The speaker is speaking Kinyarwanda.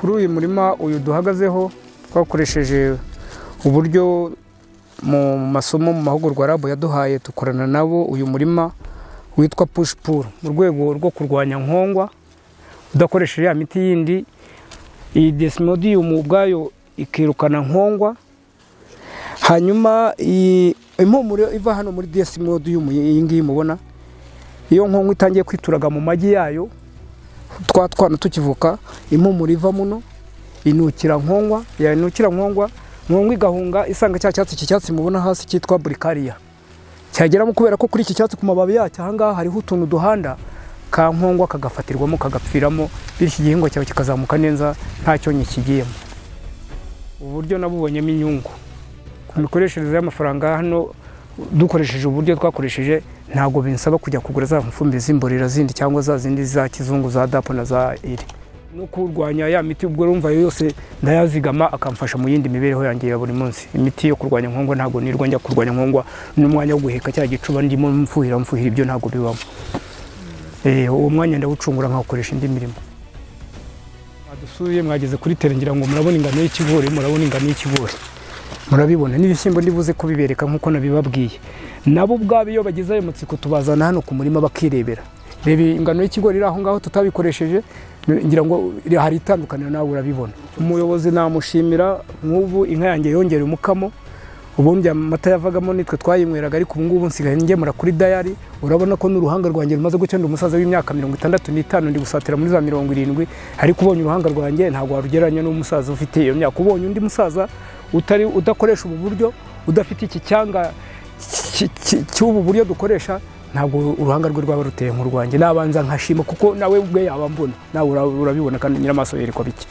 kuri uyu murima uyu duhagazeho twakoresheje uburyo mu masomo mu mahugurwa Rabo yaduhaye tukorana nabo uyu murima witwa push pull mu rwego rwo kurwanya nkongwa udakoresheje ya miti yindi. Iyi Desmodium ubwayo ikirukana nkongwa, hanyuma impumuro iva hano muri Desmodium iyi ngiyi mubona iyo nkongwa itangiye kwituraga mu magi yayo twana tukivuka, impumuro iva muno inukira nkongwa, yanukira nkongwa igahunga isanga cya cyatsi mubona hasi cyitwa Bricaria cyageramo, kubera ko kuri iki cyatsi ku mababi yacyo ahangaha hariho utuntu duhanda ka nkongwa kagafatirwamo kagapfiramo, bityo igihingwa cyawe kikazamuka neza nta cyonyi kigiyemo. Uburyo nabubonyemo inyungu ku mikoreshereze y'amafaranga hano dukoresheje uburyo twakoresheje, ntago binsaba kujya kugura za mfumbire z'imborera zindi cyangwa za zindi za kizungu za dapo na za iri no kurwanya ya miti. Ubwo rumva yose ndayazigama akamfasha mu yindi mibereho yanjye ya buri munsi. Imiti yo kurwanya nkongwa ntago nirwa njya kurwanya nkongwa n'umwanya wo guheka cya gicuba ndimo mfuhira ibyo ntago bibamo. Uwo mwanya ndawucungura nkakoresha indi mirimo. Adusuye mwageze kuri terengera ngo murabona ingano y'ikigori, murabibona n'ibishyimbo ndibuze kubibereka nkuko nabibabwiye. Nabo ubwabo iyo bagize ayo mutsiko tubazana hano ku murima bakirebera. Reba ingano y'ikigori iraho ngaho tutabikoresheje, ngira ngo hari itandukaniro nawe urabibona. Umuyobozi namushimira, nk'ubu inka yanjye yongera umukamo, ubundi amata yavagamo nitwe twayinyweraga, ariko ubu ngubu nsigaye ngemura kuri dayari. Urabona ko n'uruhanga rwanjye rumaze gucenda umusaza w'imyaka 65 ndi gusatira muri za 70, ariko ubonye uruhanga rwanjye ntabwo warugeranya n'umusaza ufite iyo myaka. Ubonye undi musaza udakoresha ubu buryo, udafite iki cyanga cy'ubu buryo dukoresha, ntabwo uruhanga rwe rwaba ruteye nk'urwanjye. Nabanza nkashima kuko nawe ubwe yaba mbona, nawe urabibona kandi nyiramaso yerekwa bike.